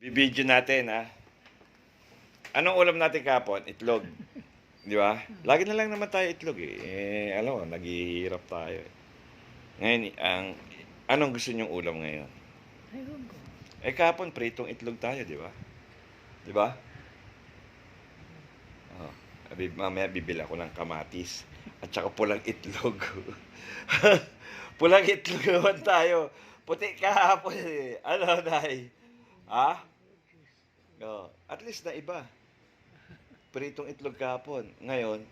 Bibidyo natin, Anong ulam natin kahapon? Itlog, 'di ba? Lagi na lang naman tayo itlog, eh. Alam mo naghihirap tayo, eh. Ngayon, anong gusto niyong ulam ngayon? Ewan ko. Kahapon pritong itlog tayo, 'di ba? 'Di ba? Oh, mamaya bibili ako ng kamatis at saka pulang itlog. Pulang itlog naman tayo. Puti kahapon, eh. Ano, Nay? Ha? Oh, at least na iba. Pritong itlog kahapon, ngayon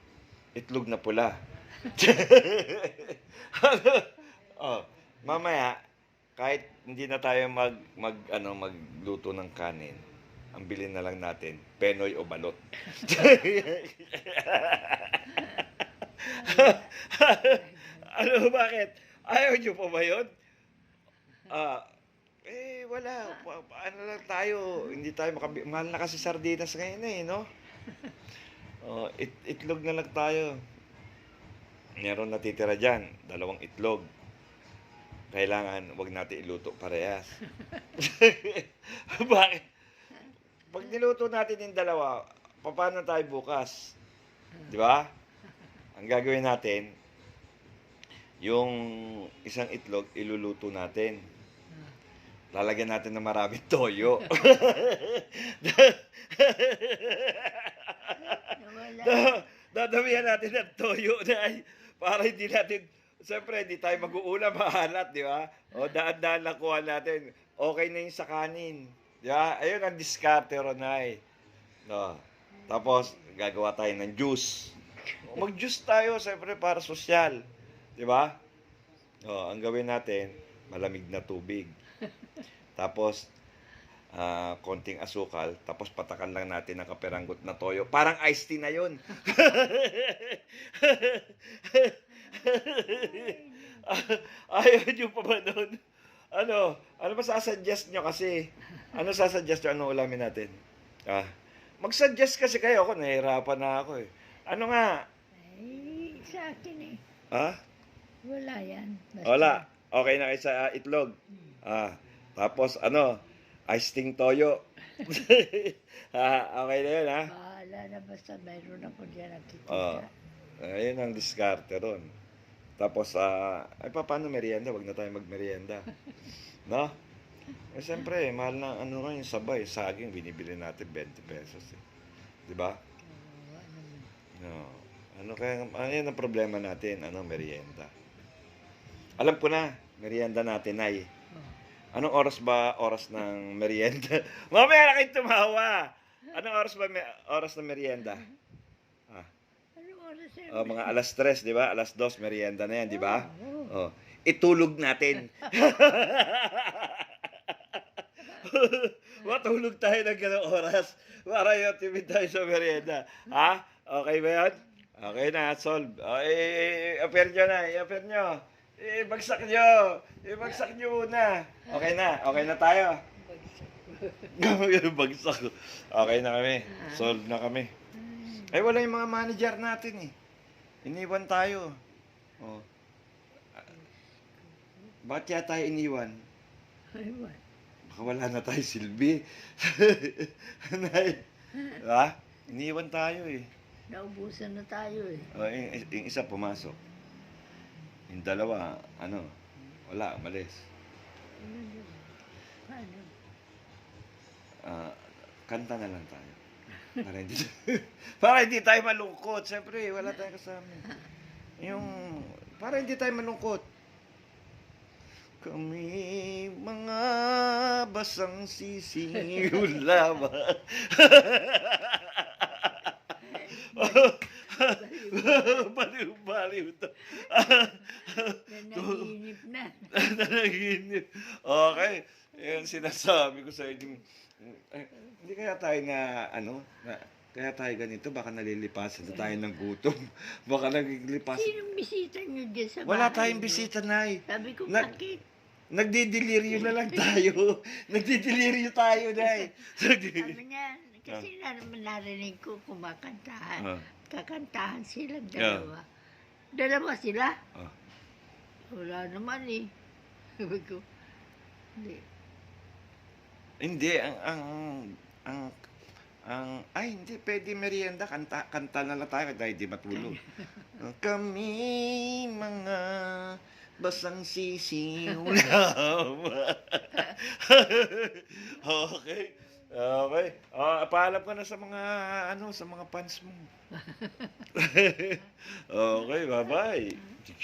itlog na pula. Ano? Oh, mamaya kahit hindi na tayo magluto ng kanin, ang bilhin na lang natin penoy o balot. Ano, bakit? Ayaw niyo pa ba yun? Ah, wala. Ano lang tayo, hindi tayo mahal na kasi sardinas ngayon, eh, 'no? Oh, itlog na lang tayo. Meron natitira diyan, 2 itlog. Kailangan 'wag natin iluto parehas. Bakit? 'Pag niluto natin yung dalawa, papaano tayo bukas? 'Di ba? Ang gagawin natin, yung isang itlog iluluto natin. Lalagyan natin ng maraming toyo. Nawala. Dadamihan natin ng toyo, Nay, para hindi natin siyempre hindi tayo mag-uulam maalat, 'di ba? O daan-daan lang kuha natin, okey na 'yung sa kanin, 'di ba? Ayun ang diskarte ron, Nay. Oh, tapos gagawa tayo ng juice. Mag-juice tayo siyempre para sosyal, 'di ba? Oh, ang gawin natin, malamig na tubig. Tapos, konting asukal, tapos patakan lang natin ng kaperanggot na toyo. Parang iced tea na yun. Ayaw niyo pa ba nun? Ano ba sasuggest nyo kasi? Ano sasuggest nyo? Anong ulamin natin? Mag-suggest kasi kayo. Ako, nahihirapan na ako, eh. Ano nga? Sa akin eh. Ha? Wala yan. Basta, Wala. Okay na kayo sa itlog. Tapos iced tea toyo. Okay na yun, ha? bahala na basta mayroon ako dyan Oo. nakikita. Ayun ang diskarte ron. Tapos, paano merienda? Wag na tayo magmerienda. No? Siyempre, mahal na yung sabay. Saging, binibili natin 20 pesos, eh. Di ba? Kawawa naman. No. Yan ang problema natin, merienda. Alam ko na, merienda natin ay. Oh. Anong oras ng merienda? Mamaya na kayo tumawa. Anong oras ng merienda? Ano oras yan? Mga alas 3, di ba? Alas 2, merienda na yan, di ba? Oo. Itulog natin. Matulog tayo ng ganong oras para yung timid tayo sa merienda. Ha? Okay ba yan? Okay na, solve. I-appear nyo na, i-appear nyo. Ibagsak nyo muna. Okay na tayo. Bagsak. Okay na kami. Solve na kami. Wala yung mga manager natin, eh. Iniwan tayo. Oh. Bakit kaya tayo iniwan? Aywan. Baka wala na tayo silbi. Nay. Ha? Iniwan tayo, eh. Naubusan na tayo eh. Yung isa pumasok. Yung dalawa, wala, umalis. Paano? Kanta na lang tayo. Para hindi tayo malungkot. Siyempre, wala tayong kasama. Para hindi tayo malungkot. Kami mga basang sising lamang. Baliw to. Nanaginip na. Nanaginip. Okay. Yan sinasabi ko sa inyo. Hindi kaya tayo kaya tayo ganito, baka nalilipasan na tayo ng gutom. Baka naglilipasan. Sinong bisita nyo dyan sa bahay? Wala tayong bisita, Nay. Sabi ko, Na- bakit? Nagdideliryo na lang tayo. Nagdideliryo tayo, Nay. Sabi niya, kasi naman narinig ko kumakantahan. Kakantahan silang dalawa. Dalawa sila? Ah. Wala naman eh. Sabi ko, hindi. Hindi, ang ay hindi puwede merienda, kanta na lang tayo dahil di matulog. Kami mga basang sisiw lamang. Okey, okey. Paalam ka na sa mga ano, sa mga fans mo. Okey, ba-bye.